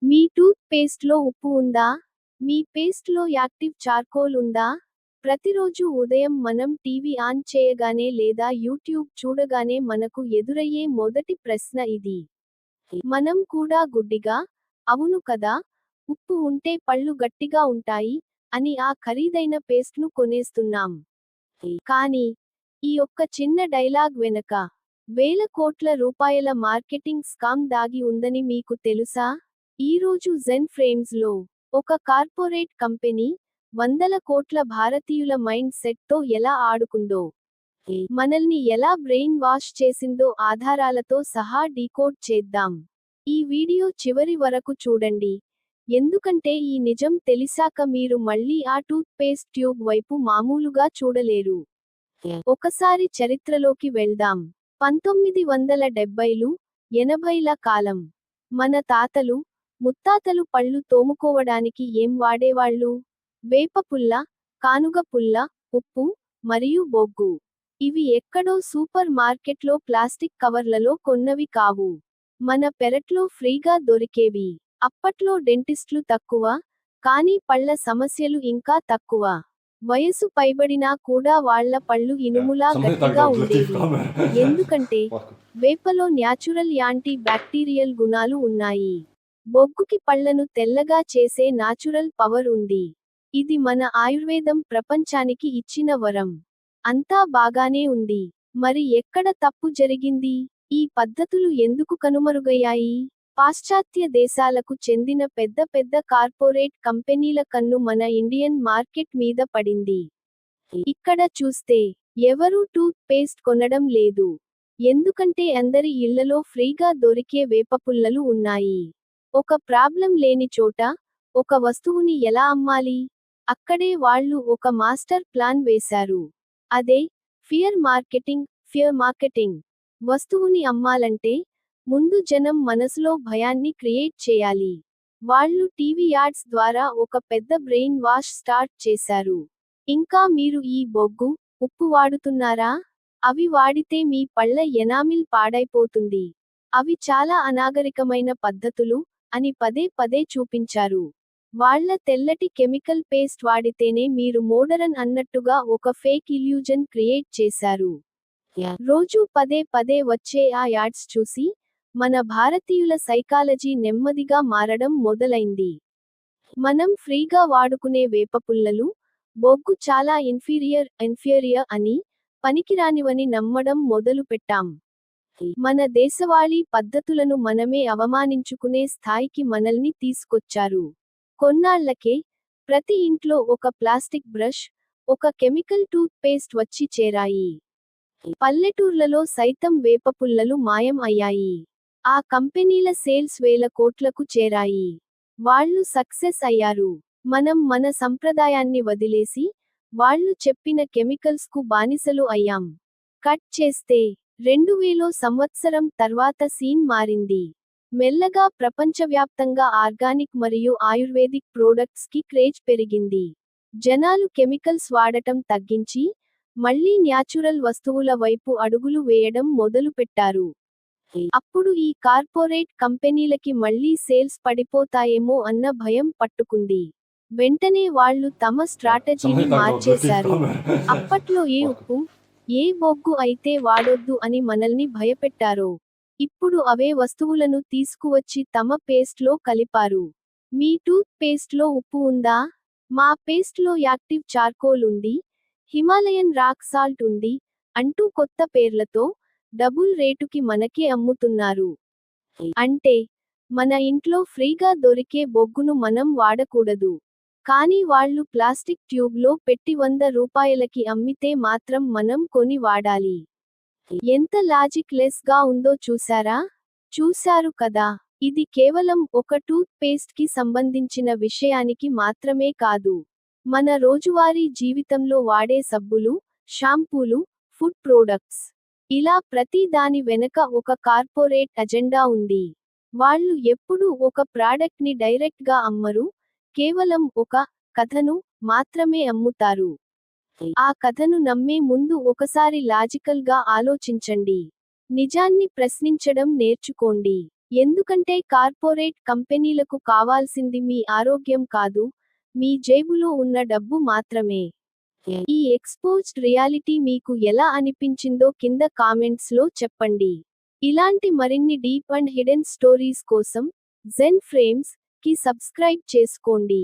మీ tooth పేస్ట్లో ఉప్పు ఉందా? మీ పేస్ట్లో active charcoal ఉందా? ప్రతిరోజు ఉదయం మనం టీవీ ఆన్ చేయగానే లేదా యూట్యూబ్ చూడగానే మనకు ఎదురయ్యే మొదటి ప్రశ్న ఇది. మనం కూడా గుడ్డిగా, అవును కదా, ఉప్పు ఉంటే పళ్ళు గట్టిగా ఉంటాయి అని ఆ ఖరీదైన పేస్ట్ను కొనేస్తున్నాం. కానీ ఈ ఒక్క చిన్న డైలాగ్ వెనక వేల కోట్ల రూపాయల మార్కెటింగ్ స్కామ్ దాగి ఉందని మీకు తెలుసా? ఈరోజు జెన్ ఫ్రేమ్స్లో ఒక కార్పొరేట్ కంపెనీ వందల కోట్ల భారతీయుల మైండ్ సెట్తో ఎలా ఆడుకుందో, మనల్ని ఎలా బ్రెయిన్ వాష్ చేసిందో ఆధారాలతో సహా డీకోడ్ చేద్దాం. ఈ వీడియో చివరి వరకు చూడండి, ఎందుకంటే ఈ నిజం తెలిసాక మీరు మళ్ళీ ఆ టూత్ పేస్ట్ ట్యూబ్ వైపు మామూలుగా చూడలేరు. ఒకసారి చరిత్రలోకి వెళ్దాం. 1970లు, 80ల కాలం. మన తాతలు, ముత్తాతలు పళ్ళు తోముకోవడానికి ఏం వాడేవాళ్ళు? వేపపుల్ల, కానుగ పుల్ల, ఉప్పు, మరియు బొగ్గు. ఇవి ఎక్కడో సూపర్ మార్కెట్లో ప్లాస్టిక్ కవర్లలో కొన్నవి కావు. మన పెరట్లో ఫ్రీగా దొరికేవి. అప్పట్లో డెంటిస్ట్లు తక్కువ, కానీ పళ్ళ సమస్యలు ఇంకా తక్కువ. వయసు పైబడినా కూడా వాళ్ళ పళ్ళు ఇనుములా గట్టిగా ఉండేవి. ఎందుకంటే వేపలో న్యాచురల్ యాంటీ బ్యాక్టీరియల్ గుణాలు ఉన్నాయి. బొగ్గుకి పళ్లను తెల్లగా చేసే నాచురల్ పవర్ ఉంది. ఇది మన ఆయుర్వేదం ప్రపంచానికి ఇచ్చిన వరం. అంతా బాగానే ఉంది. మరి ఎక్కడ తప్పు జరిగింది? ఈ పద్ధతులు ఎందుకు కనుమరుగయ్యాయి? పాశ్చాత్య దేశాలకు చెందిన పెద్ద పెద్ద కార్పొరేట్ కంపెనీల కన్ను మన ఇండియన్ మార్కెట్ మీద పడింది. ఇక్కడ చూస్తే ఎవరూ టూత్ పేస్ట్ కొనడం లేదు. ఎందుకంటే అందరి ఇళ్లలో ఫ్రీగా దొరికే వేపపుల్లలు ఉన్నాయి. ఒక ప్రాబ్లం లేని చోట ఒక వస్తువుని ఎలా అమ్మాలి? అక్కడే వాళ్ళు ఒక మాస్టర్ ప్లాన్ వేశారు. అదే ఫియర్ మార్కెటింగ్. వస్తువుని అమ్మాలంటే ముందు జనం మనసులో భయాన్ని క్రియేట్ చేయాలి. వాళ్ళు టీవీ యాడ్స్ ద్వారా ఒక పెద్ద బ్రెయిన్ వాష్ స్టార్ట్ చేశారు. ఇంకా మీరు ఈ బొగ్గు, ఉప్పు వాడుతున్నారా? అవి వాడితే మీ పళ్ళ ఎనామిల్ పాడైపోతుంది. అవి చాలా అనాగరికమైన పద్ధతులు అని పదే పదే చూపించారు. వాళ్ళ తెల్లటి కెమికల్ పేస్ట్ వాడితేనే మీరు మోడరన్ అన్నట్టుగా ఒక ఫేక్ ఇల్యూజన్ క్రియేట్ చేశారు. రోజూ పదే పదే వచ్చే ఆ యాడ్స్ చూసి మన భారతీయుల సైకాలజీ నెమ్మదిగా మారడం మొదలైంది. మనం ఫ్రీగా వాడుకునే వేపపుల్లలు, బొగ్గు చాలా ఇన్ఫీరియర్ అని, పనికిరానివని నమ్మడం మొదలుపెట్టాం. మన దేశవాళీ పద్ధతులను మనమే అవమానించుకునే స్థాయికి మనల్ని తీసుకొచ్చారు. కొన్నాళ్లకే ప్రతి ఇంట్లో ఒక ప్లాస్టిక్ బ్రష్, ఒక కెమికల్ టూత్ పేస్ట్ వచ్చి చేరాయి. పల్లెటూర్లలో సైతం వేపపుల్లలు మాయం అయ్యాయి. ఆ కంపెనీల సేల్స్ వేల కోట్లకు చేరాయి. వాళ్ళు సక్సెస్ అయ్యారు. మనం మన సంప్రదాయాన్ని వదిలేసి వాళ్ళు చెప్పిన కెమికల్స్కు బానిసలు అయ్యాం. కట్ చేస్తే 2000 సంవత్సరం తర్వాత సీన్ మారింది. మెల్లగా ప్రపంచవ్యాప్తంగా ఆర్గానిక్ మరియు ఆయుర్వేదిక్ ప్రోడక్ట్స్ కి క్రేజ్ పెరిగింది. జనాలు కెమికల్స్ వాడటం తగ్గించి మళ్ళీ న్యాచురల్ వస్తువుల వైపు అడుగులు వేయడం మొదలుపెట్టారు. అప్పుడు ఈ కార్పొరేట్ కంపెనీలకి మళ్ళీ సేల్స్ పడిపోతాయేమో అన్న భయం పట్టుకుంది. వెంటనే వాళ్ళు తమ స్ట్రాటజీని మార్చేశారు. అప్పట్లో ఏ ఉప్పు, ఏ బొగ్గు అయితే వాడొద్దు అని మనల్ని భయపెట్టారో, ఇప్పుడు అవే వస్తువులను తీసుకువచ్చి తమ పేస్ట్లో కలిపారు. మీ టూత్ పేస్ట్లో ఉప్పు ఉందా? మా పేస్ట్లో యాక్టివ్ చార్కోల్ ఉంది, హిమాలయన్ రాక్ సాల్ట్ ఉంది అంటూ కొత్త పేర్లతో డబుల్ రేటుకి మనకే అమ్ముతున్నారు. అంటే మన ఇంట్లో ఫ్రీగా దొరికే బొగ్గును మనం వాడకూడదు. కానీ వాళ్ళు ప్లాస్టిక్ ట్యూబ్లో పెట్టి 100 రూపాయలకి అమ్మితే మాత్రం మనం కొని వాడాలి. ఎంత లాజిక్ లెస్ గా ఉందో చూశారా? చూశారు కదా. ఇది కేవలం ఒక టూత్ పేస్ట్ కి సంబంధించిన విషయానికి మాత్రమే కాదు. మన రోజువారీ జీవితంలో వాడే సబ్బులు, షాంపూలు, ఫుడ్ ప్రోడక్ట్స్, ఇలా ప్రతి దాని వెనక ఒక కార్పొరేట్ అజెండా ఉంది. వాళ్ళు ఎప్పుడూ ఒక ప్రాడక్ట్ ని డైరెక్ట్ గా అమ్మరు, కేవలం ఒక కథను మాత్రమే అమ్ముతారు. ఆ కథను నమ్మే ముందు ఒకసారి లాజికల్ గా ఆలోచించండి. నిజాన్ని ప్రశ్నించడం నేర్చుకోండి. ఎందుకంటే కార్పొరేట్ కంపెనీలకు కావాల్సింది మీ ఆరోగ్యం కాదు, మీ జేబులో ఉన్న డబ్బు మాత్రమే. ఈ ఎక్స్‌పోజ్డ్ రియాలిటీ మీకు ఎలా అనిపించిందో కింద కామెంట్స్ లో చెప్పండి. ఇలాంటి మరిన్ని డీప్ అండ్ హిడెన్ స్టోరీస్ కోసం జెన్ ఫ్రేమ్స్ కి సబ్స్క్రైబ్ చేసుకోండి.